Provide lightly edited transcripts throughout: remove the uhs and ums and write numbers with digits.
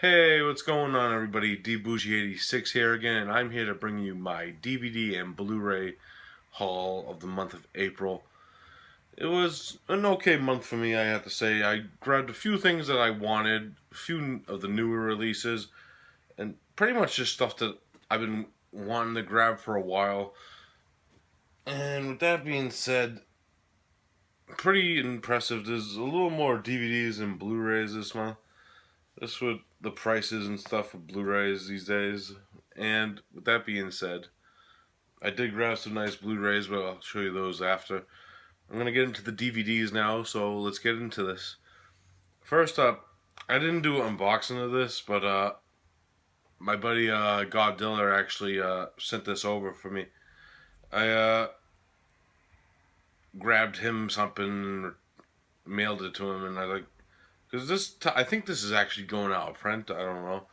Hey, what's going on, everybody? DBougie86 here again, and I'm here to bring you my DVD and Blu-ray haul of the month of April. It was an okay month for me, I have to say. I grabbed a few things that I wanted, a few of the newer releases, and pretty much just stuff that I've been wanting to grab for a while. And with that being said, pretty impressive. There's a little more DVDs and Blu-rays this month. That's what the prices and stuff of Blu-rays these days. And with that being said, I did grab some nice Blu-rays, but I'll show you those after. I'm going to get into the DVDs now, so let's get into this. First up, I didn't do an unboxing of this, but my buddy Godzilla actually sent this over for me. I grabbed him something, mailed it to him, and I because I think this is actually going out of print. I don't know.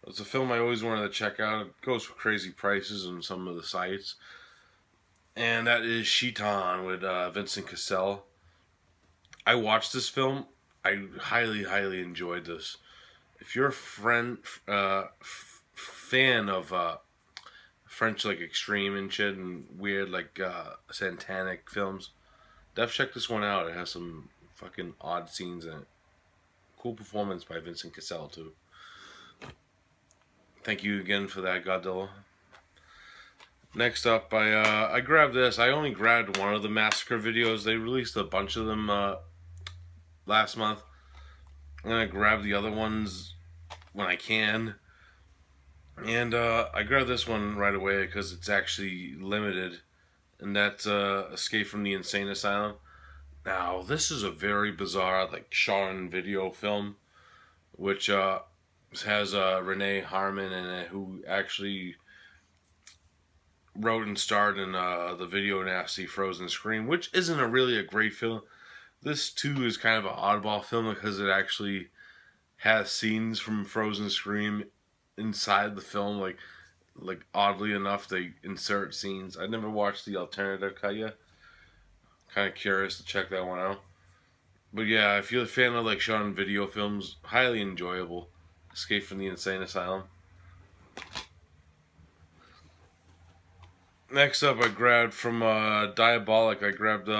It's a film I always wanted to check out. It goes for crazy prices on some of the sites. And that is Shiton with Vincent Cassel. I watched this film. I highly enjoyed this. If you're a fan of French like extreme and shit and weird like satanic films, definitely check this one out. It has some fucking odd scenes in it. Cool performance by Vincent Cassel too. Thank you again for that, Godzilla. Next up, I grabbed this. I only grabbed one of the Massacre videos. They released a bunch of them last month. I'm gonna grab the other ones when I can. And I grabbed this one right away because it's actually limited, and that's Escape from the Insane Asylum. Now, this is a very bizarre, like, shot on video film, which has Renee Harmon in it, who actually wrote and starred in the Video Nasty Frozen Scream, which isn't really a great film. This, too, is kind of an oddball film because it actually has scenes from Frozen Scream inside the film. Like oddly enough, they insert scenes. I never watched the alternative cut yet. Kind of curious to check that one out. But yeah, if you're a fan of like shot on video films, highly enjoyable. Escape from the Insane Asylum. Next up, I grabbed from Diabolic. I grabbed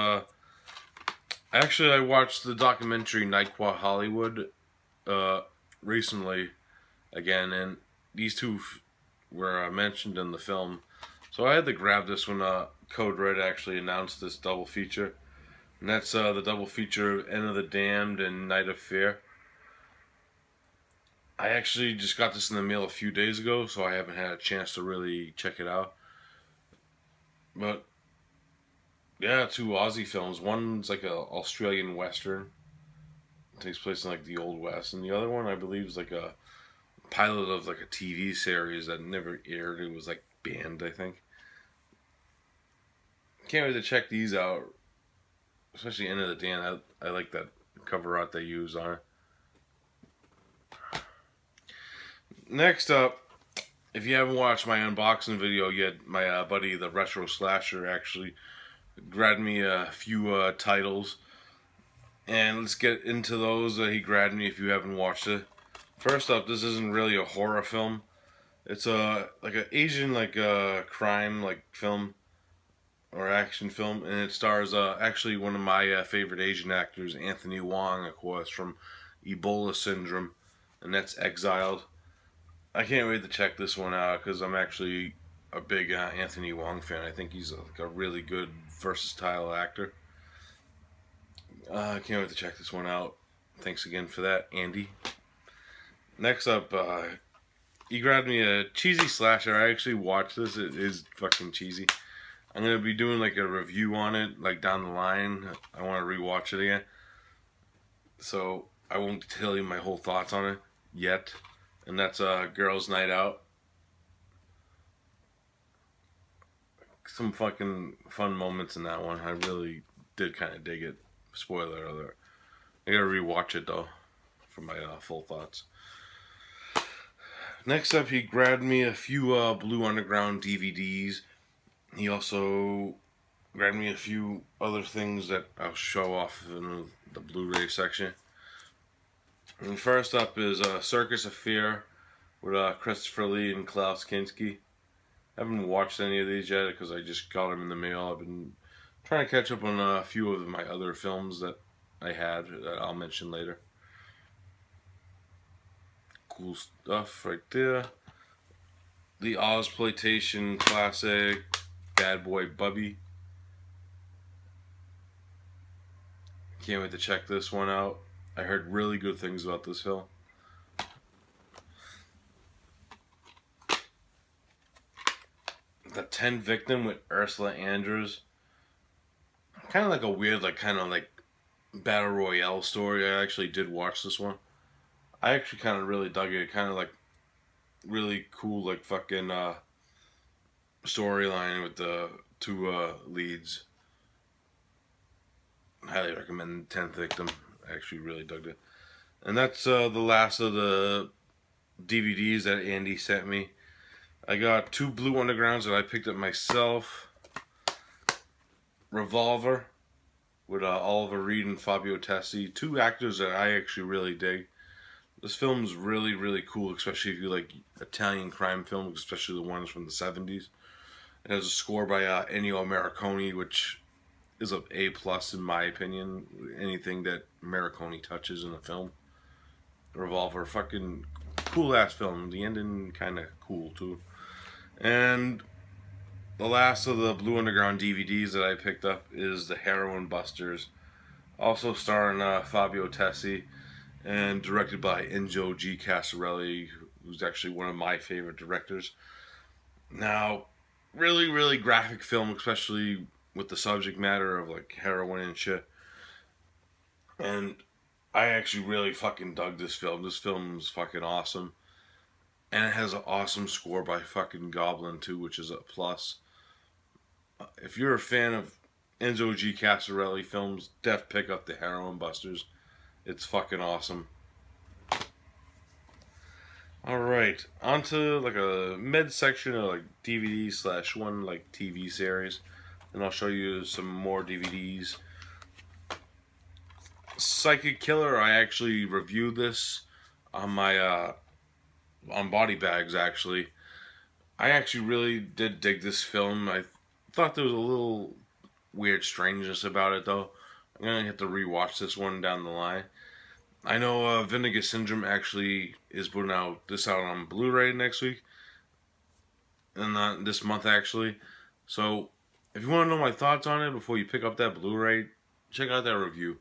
actually I watched the documentary Nightclaw Hollywood recently again, and these two were mentioned in the film. So I had to grab this when Code Red actually announced this double feature. And that's the double feature of End of the Damned and Night of Fear. I actually just got this in the mail a few days ago, so I haven't had a chance to really check it out. But, yeah, two Aussie films. One's like a Australian Western. It takes place in like the Old West. And the other one, I believe, is like a pilot of like a TV series that never aired. It was like banned, I think. Can't wait to check these out. Especially End of the Damned. I like that cover art they use on it. Next up, if you haven't watched my unboxing video yet, my buddy, the Retro Slasher, actually grabbed me a few titles. And let's get into those that he grabbed me if you haven't watched it. First up, this isn't really a horror film. It's like an Asian crime like film or action film, and it stars actually one of my favorite Asian actors, Anthony Wong, of course, from Ebola Syndrome, and that's Exiled. I can't wait to check this one out because I'm actually a big Anthony Wong fan. I think he's like a really good, versatile actor. I can't wait to check this one out. Thanks again for that, Andy. Next up, he grabbed me a cheesy slasher. I actually watched this. It is fucking cheesy. I'm going to be doing like a review on it, like down the line. I want to rewatch it again. So I won't tell you my whole thoughts on it yet. And that's Girls' Night Out. Some fucking fun moments in that one. I really did kind of dig it. Spoiler alert. I gotta rewatch it though for my full thoughts. Next up, he grabbed me a few Blue Underground DVDs. He also grabbed me a few other things that I'll show off in the Blu-ray section. And first up is Circus of Fear with Christopher Lee and Klaus Kinski. I haven't watched any of these yet because I just got them in the mail. I've been trying to catch up on a few of my other films that I had that I'll mention later. Cool stuff right there. The Ozploitation classic, Bad Boy Bubby. Can't wait to check this one out. I heard really good things about this film. The 10 Victim with Ursula Andrews. Kind of like a weird, kind of like Battle Royale story. I actually did watch this one. I actually kind of really dug it. Kind of like really cool, like fucking storyline with the two leads. Highly recommend 10th Victim. I actually really dug it. And that's the last of the DVDs that Andy sent me. I got 2 Blue Undergrounds that I picked up myself. Revolver with Oliver Reed and Fabio Tessi. 2 actors that I actually really dig. This film's really, really cool, especially if you like Italian crime films, especially the ones from the 70s. It has a score by Ennio Morricone, which is a A+ in my opinion. Anything that Morricone touches in a film. Revolver, fucking cool ass film. The ending kind of cool too. And the last of the Blue Underground DVDs that I picked up is the Heroin Busters, also starring Fabio Tessi and directed by Enzo G. Casarelli, who's actually one of my favorite directors. Now, really, really graphic film, especially with the subject matter of like heroin and shit. And I actually really fucking dug this film. This film's fucking awesome. And it has an awesome score by fucking Goblin too, which is a plus. If you're a fan of Enzo G. Casarelli films, pick up the Heroin Busters. It's fucking awesome. Alright, on to like a mid section of like DVD / one like TV series. And I'll show you some more DVDs. Psychic Killer, I actually reviewed this on my on Body Bags actually. I actually really did dig this film. I thought there was a little weird strangeness about it though. I'm gonna have to rewatch this one down the line. I know Vinegar Syndrome actually is putting this out on Blu-ray next week. And this month actually. So if you want to know my thoughts on it before you pick up that Blu-ray, check out that review.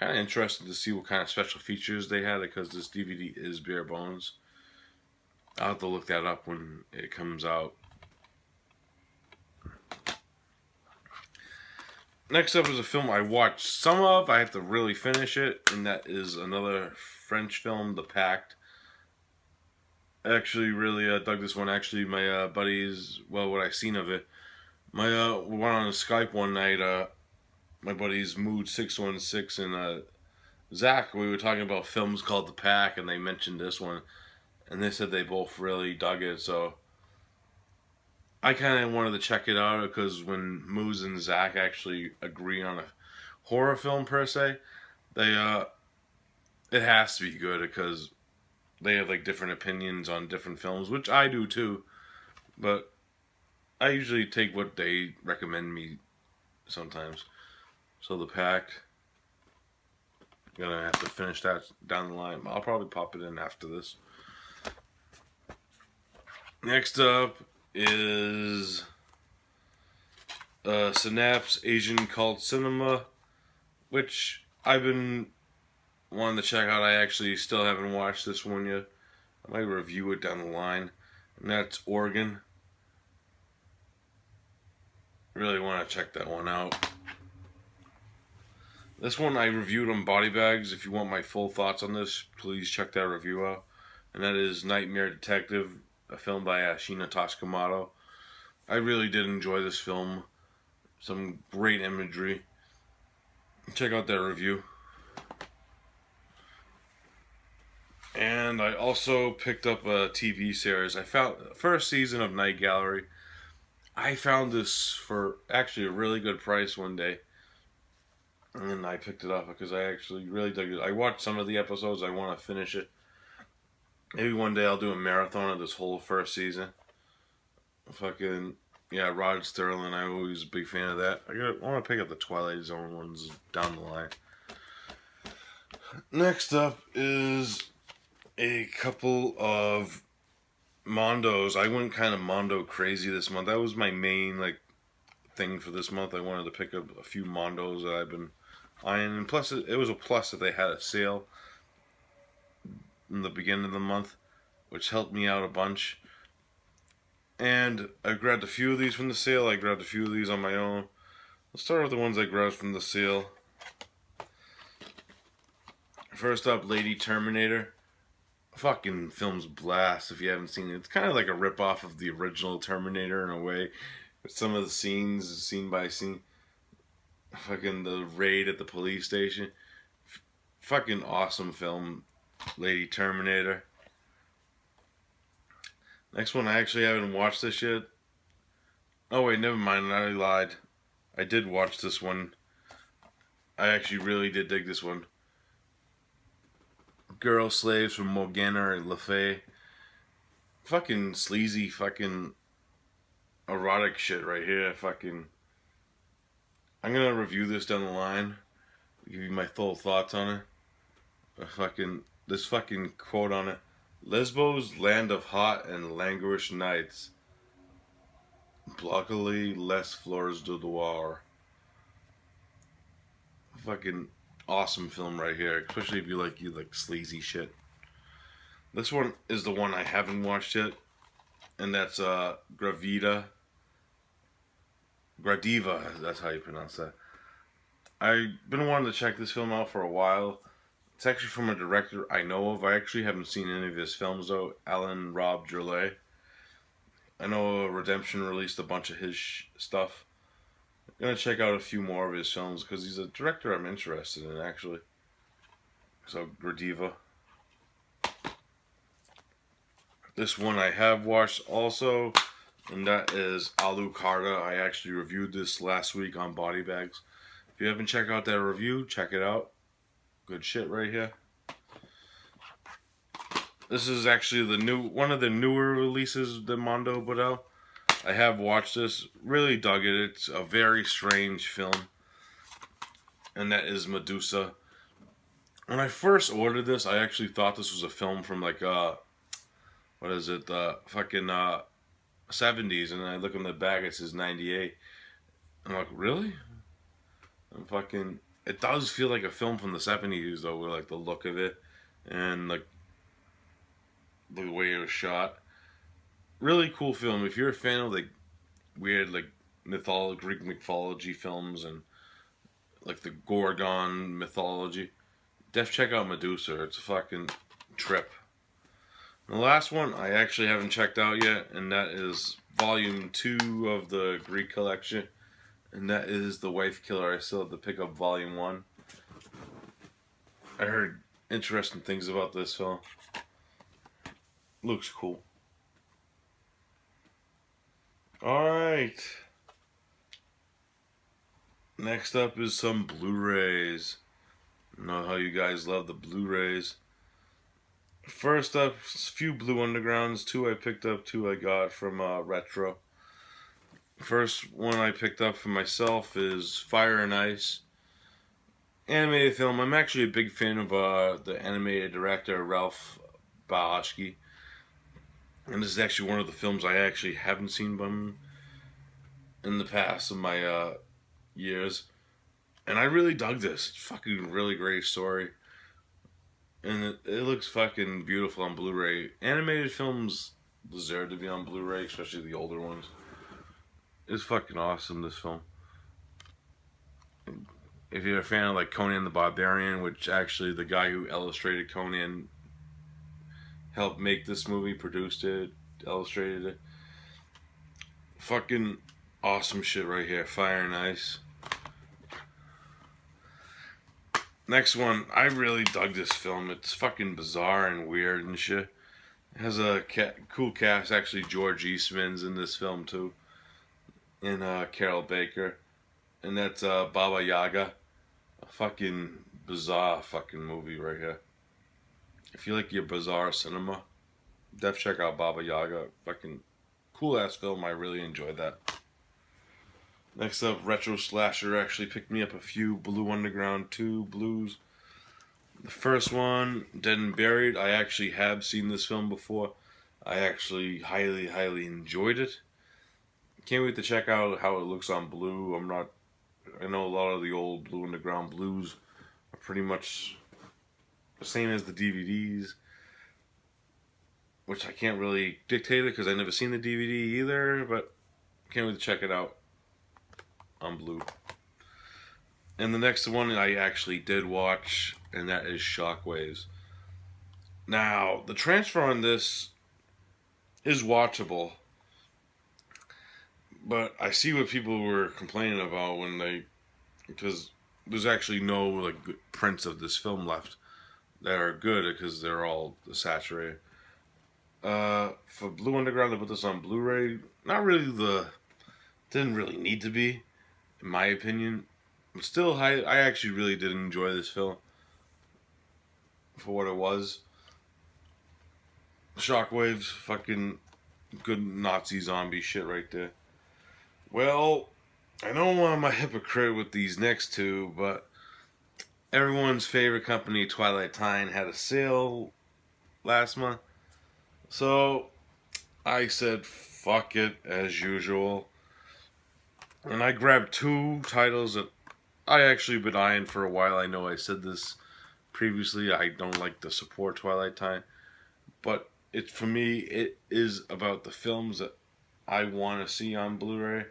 Kind of interested to see what kind of special features they had because this DVD is bare bones. I'll have to look that up when it comes out. Next up is a film I watched some of. I have to really finish it, and that is another French film, The Pact. I actually really dug this one. Actually, my buddies, well, what I seen of it, we went on Skype one night. My buddies Mood 616 and Zach. We were talking about films called The Pact, and they mentioned this one, and they said they both really dug it. So I kind of wanted to check it out because when Moose and Zach actually agree on a horror film per se, they it has to be good because they have like different opinions on different films, which I do too. But I usually take what they recommend me sometimes. So The Pact, gonna have to finish that down the line. I'll probably pop it in after this. Next up is Synapse Asian Cult Cinema, which I've been wanting to check out. I actually still haven't watched this one yet. I might review it down the line. And that's Oregon. Really want to check that one out. This one I reviewed on Body Bags. If you want my full thoughts on this, please check that review out. And that is Nightmare Detective, a film by Sheena Toscamato. I really did enjoy this film. Some great imagery. Check out that review. And I also picked up a TV series. I found the first season of Night Gallery. I found this for actually a really good price one day. and I picked it up because I actually really dug it. I watched some of the episodes. I want to finish it. Maybe one day I'll do a marathon of this whole first season. Fucking yeah, Rod Sterling. I'm always a big fan of that. I want to pick up the Twilight Zone ones down the line. Next up is a couple of Mondos. I went kind of Mondo crazy this month. That was my main thing for this month. I wanted to pick up a few Mondos that I've been eyeing, and plus it was a plus that they had a sale in the beginning of the month, which helped me out a bunch. And I grabbed a few of these from the sale. I grabbed a few of these on my own. Let's start with the ones I grabbed from the sale. First up, Lady Terminator. Fucking film's blast if you haven't seen it. It's kind of like a ripoff of the original Terminator in a way. With some of the scenes, scene by scene. Fucking the raid at the police station. Fucking awesome film, Lady Terminator. Next one, I actually haven't watched this yet. Oh wait, never mind, I lied. I did watch this one. I actually really did dig this one. Girl Slaves from Morgana and Le Fay. Fucking sleazy, fucking erotic shit right here. Fucking. I'm gonna review this down the line. Give you my full thoughts on it. This fucking quote on it. Lesbos, land of hot and languorous nights. Blockily les fleurs de noir. Fucking awesome film right here, especially if you like sleazy shit. This one is the one I haven't watched yet, and that's Gradiva. That's how you pronounce that. I've been wanting to check this film out for a while. It's actually from a director I know of. I actually haven't seen any of his films though. Alan Rob Jourlet. I know Redemption released a bunch of his stuff. I'm gonna check out a few more of his films because he's a director I'm interested in actually. So Gradiva. This one I have watched also, and that is Alucarda. I actually reviewed this last week on Body Bags. If you haven't checked out that review, check it out. Good shit right here. This is actually one of the newer releases that Mondo put out. I have watched this. Really dug it. It's a very strange film. And that is Medusa. When I first ordered this, I actually thought this was a film from what is it? Fucking 70s. And I look on the back, it says 98. I'm like, really? It does feel like a film from the 70s though, with the look of it and the way it was shot. Really cool film. If you're a fan of weird Greek mythology films and the Gorgon mythology, def check out Medusa. It's a fucking trip. And the last one I actually haven't checked out yet, and that is Volume 2 of the Greek collection. And that is The Wife Killer. I still have to pick up Volume 1. I heard interesting things about this film. Looks cool. Alright. Next up is some Blu-rays. I know how you guys love the Blu-rays. First up, a few Blue Undergrounds. 2 I picked up, 2 I got from Retro. First one I picked up for myself is Fire and Ice. Animated film. I'm actually a big fan of the animated director Ralph Bakshi. And this is actually one of the films I actually haven't seen by him in the past of my years. And I really dug this. It's fucking really great story. And it looks fucking beautiful on Blu-ray. Animated films deserve to be on Blu-ray, especially the older ones. It's fucking awesome, this film. If you're a fan of Conan the Barbarian, which actually the guy who illustrated Conan helped make this movie, produced it, illustrated it. Fucking awesome shit right here. Fire and Ice. Next one, I really dug this film. It's fucking bizarre and weird and shit. It has a cool cast. Actually, George Eastman's in this film too. And Carol Baker. And that's Baba Yaga. A fucking bizarre fucking movie right here. If you like your bizarre cinema, def check out Baba Yaga. Fucking cool ass film. I really enjoyed that. Next up, Retro Slasher actually picked me up a few Blue Underground 2 blues. The first one, Dead and Buried, I actually have seen this film before. I actually highly, highly enjoyed it. Can't wait to check out how it looks on Blue. I know a lot of the old Blue Underground blues are pretty much the same as the DVDs, which I can't really dictate it because I've never seen the DVD either, but can't wait to check it out on Blue. And the next one I actually did watch, and that is Shockwaves. Now, the transfer on this is watchable, but I see what people were complaining about because there's actually no like good prints of this film left that are good because they're all saturated. For Blue Underground, they put this on Blu-ray. Didn't really need to be, in my opinion. But still, I actually really did enjoy this film for what it was. Shockwaves, fucking good Nazi zombie shit right there. Well, I know I'm a hypocrite with these next two, but everyone's favorite company, Twilight Time, had a sale last month. So I said, fuck it, as usual. And I grabbed two titles that I actually been eyeing for a while. I know I said this previously. I don't like to support Twilight Time. But for me, it is about the films that I want to see on Blu-ray.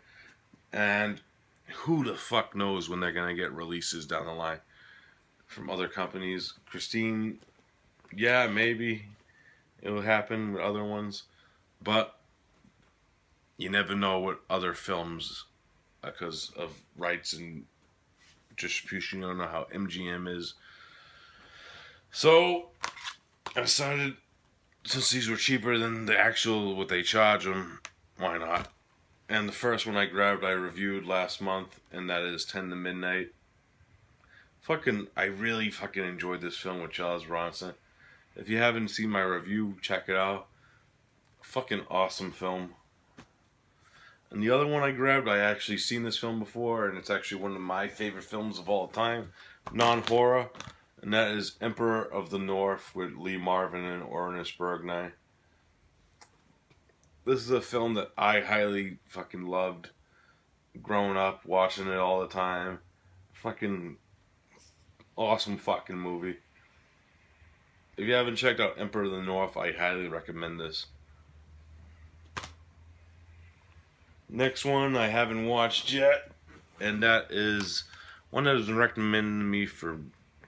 And who the fuck knows when they're going to get releases down the line from other companies. Christine, yeah, maybe it'll happen with other ones. But you never know what other films, because of rights and distribution. You don't know how MGM is. So I decided, since these were cheaper than the actual what they charge them, why not? And the first one I grabbed, I reviewed last month, and that is 10 to Midnight. I really fucking enjoyed this film with Charles Bronson. If you haven't seen my review, check it out. Fucking awesome film. And the other one I grabbed, I actually seen this film before, and it's actually one of my favorite films of all time, non-horror, and that is Emperor of the North with Lee Marvin and Ernest Borgnine. This is a film that I highly fucking loved growing up, watching it all the time. Fucking awesome fucking movie. If you haven't checked out Emperor of the North, I highly recommend this. Next one I haven't watched yet, and that is one that has been recommended to me for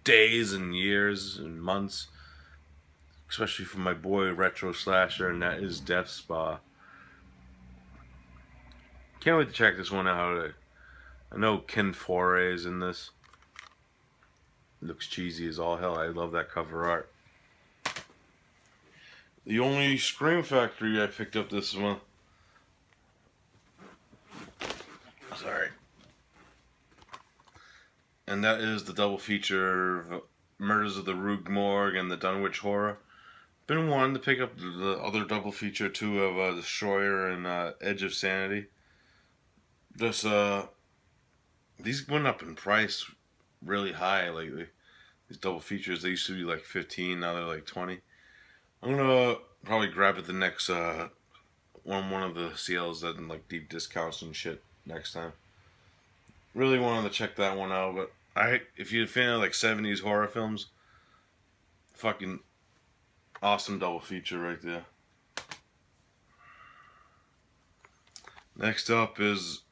days and years and months, especially from my boy Retro Slasher, and that is Death Spa. Can't wait to check this one out. I know Ken Foray is in this. It looks cheesy as all hell. I love that cover art. The only Scream Factory I picked up this month. Sorry. And that is the double feature of Murders of the Rue Morgue and the Dunwich Horror. Been wanting to pick up the other double feature too of Destroyer and Edge of Sanity. Just these went up in price really high lately. These double features, they used to be like 15, now they're like 20. I'm gonna probably grab it the next one of the sales that in like deep discounts and shit next time. Really wanted to check that one out, but if you're a fan of like 70s horror films, fucking awesome double feature right there. Next up is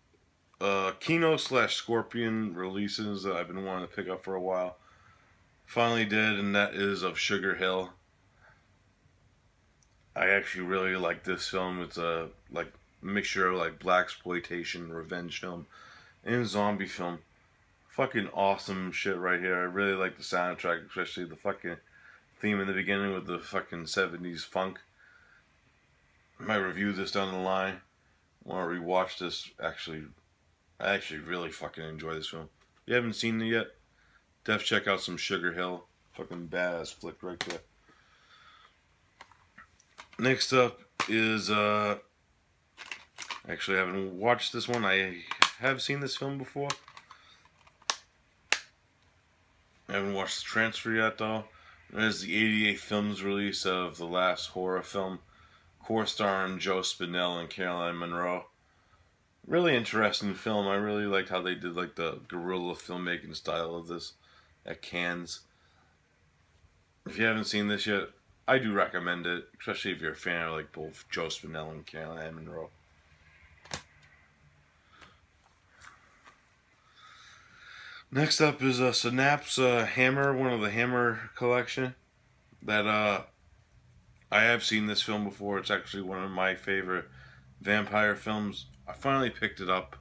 Kino/Scorpion releases that I've been wanting to pick up for a while. Finally did, and that is of Sugar Hill. I actually really like this film. It's a like mixture of like blaxploitation, revenge film, and zombie film. Fucking awesome shit right here. I really like the soundtrack, especially the fucking theme in the beginning with the fucking 70s funk. I might review this down the line. I want to rewatch this. I actually really fucking enjoy this film. If you haven't seen it yet, Def check out some Sugar Hill. Fucking badass flick right there. Next up is actually I haven't watched this one. I have seen this film before. I haven't watched the transfer yet though. It is the 88th film's release of the last horror film, co-starring Joe Spinell and Caroline Munro. Really interesting film. I really liked how they did like the guerrilla filmmaking style of this at Cannes. If you haven't seen this yet, I do recommend it, especially if you're a fan of like both Joe Spinell and Caroline Munro. Next up is a Synapse Hammer, one of the Hammer collection. That I have seen this film before. It's actually one of my favorite vampire films. I finally picked it up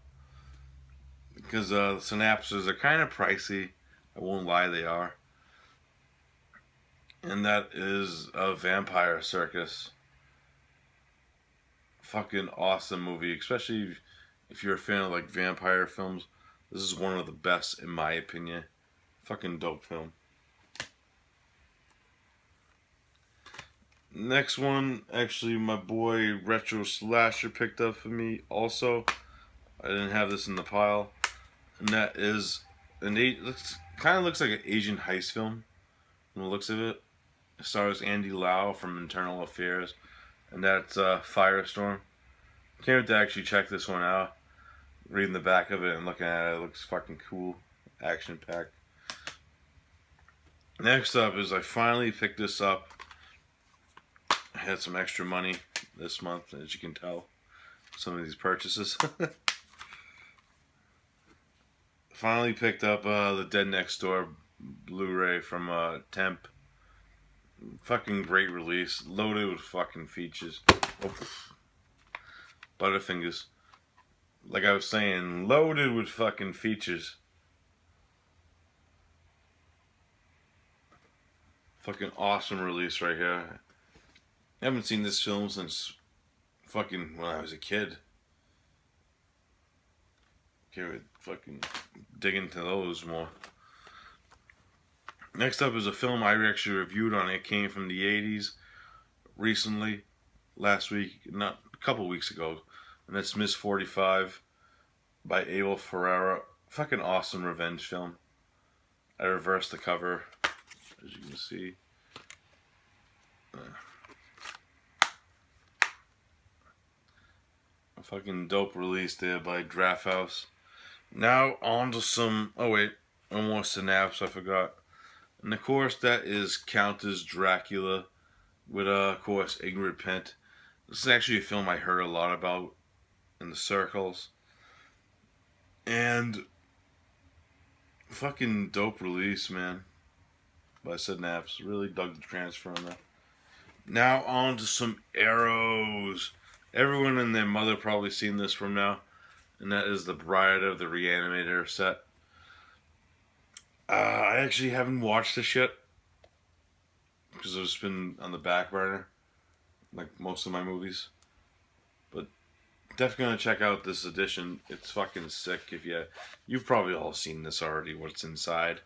because the Synapses are kind of pricey. I won't lie, they are. And that is a Vampire Circus. Fucking awesome movie, especially if you're a fan of like vampire films. This is one of the best in my opinion. Fucking dope film. Next one, actually my boy Retro Slasher picked up for me also. I didn't have this in the pile. And that is kind of looks like an Asian heist film from the looks of it. It stars Andy Lau from Internal Affairs. And that's Firestorm. Can't wait to actually check this one out. Reading the back of it and looking at it, it looks fucking cool. Action packed. Next up is I finally picked this up. I had some extra money this month, as you can tell. Some of these purchases. Finally picked up the Dead Next Door Blu-ray from Temp. Fucking great release. Loaded with fucking features. Oh. Butterfingers. Like I was saying, loaded with fucking features. Fucking awesome release right here. I haven't seen this film since fucking when I was a kid. Okay, we fucking dig into those more. Next up is a film I actually reviewed on. It came from the 80s recently, last week, not a couple weeks ago. And that's Miss 45 by Abel Ferrara. Fucking awesome revenge film. I reversed the cover, as you can see. A fucking dope release there by Grindhouse. Now on to some... Oh wait, one more Synapse, I forgot. And of course that is Countess Dracula with, of course, Ingrid Pent. This is actually a film I heard a lot about in the circles. And fucking dope release, man. By Synapse. Really dug the transfer on that. Now on to some Arrows. Everyone and their mother probably seen this from now. And that is the Bride of the ReAnimator set. I actually haven't watched this yet. Because it's been on the back burner. Like most of my movies. But definitely gonna check out this edition. It's fucking sick. You've probably all seen this already. What's inside.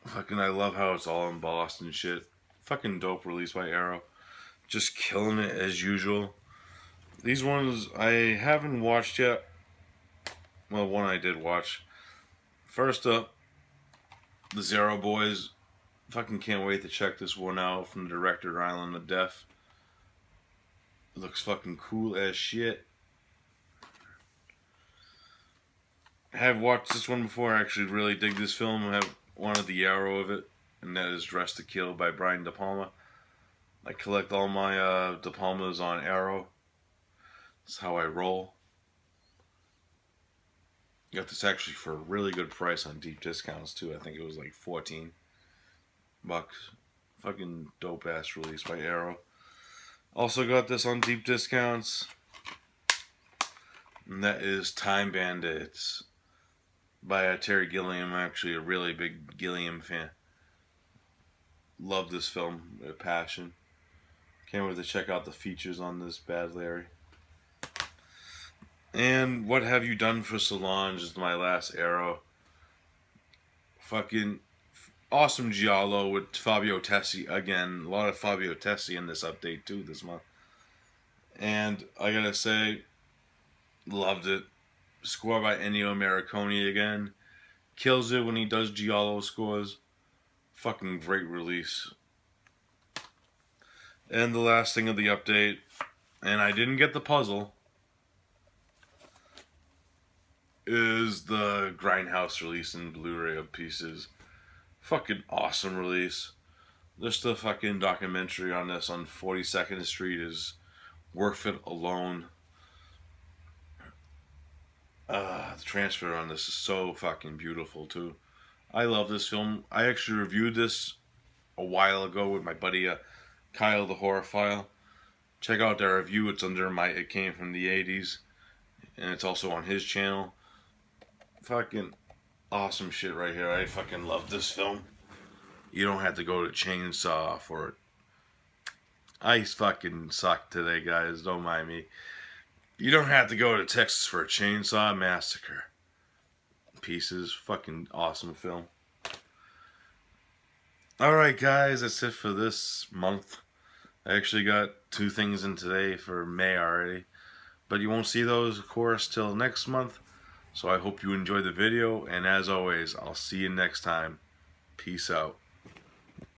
Fucking I love how it's all embossed and shit. Fucking dope release by Arrow. Just killing it as usual. These ones I haven't watched yet. Well, one I did watch. First up, The Zero Boys. Fucking can't wait to check this one out from the director Island of Death. It looks fucking cool as shit. I have watched this one before. I actually really dig this film. I have wanted the Arrow of it. And that is Dressed to Kill by Brian De Palma. I collect all my De Palmas on Arrow. That's how I roll. Got this actually for a really good price on deep discounts too. I think it was like $14. Fucking dope ass release by Arrow. Also got this on deep discounts. And that is Time BandAids by Terry Gilliam. I'm actually a really big Gilliam fan. Love this film with passion. Can't wait to check out the features on this bad Larry. And What Have You Done for Solange is my last Arrow. Fucking awesome giallo with Fabio Tessi again. A lot of Fabio Tessi in this update too this month. And I gotta say, loved it. Score by Ennio Morricone again. Kills it when he does giallo scores. Fucking great release. And the last thing of the update, and I didn't get the puzzle, is the Grindhouse release in Blu-ray of Pieces. Fucking awesome release. Just the fucking documentary on this on 42nd Street is worth it alone. The transfer on this is so fucking beautiful too. I love this film. I actually reviewed this a while ago with my buddy Kyle the Horrorphile. Check out that review. It's under it came from the 80s. And it's also on his channel. Fucking awesome shit right here. I fucking love this film. You don't have to go to Chainsaw for it. I fucking suck today, guys. Don't mind me. You don't have to go to Texas for a Chainsaw Massacre. Pieces. Fucking awesome film. Alright, guys. That's it for this month. I actually got 2 things in today for May already. But you won't see those, of course, till next month. So I hope you enjoyed the video. And as always, I'll see you next time. Peace out.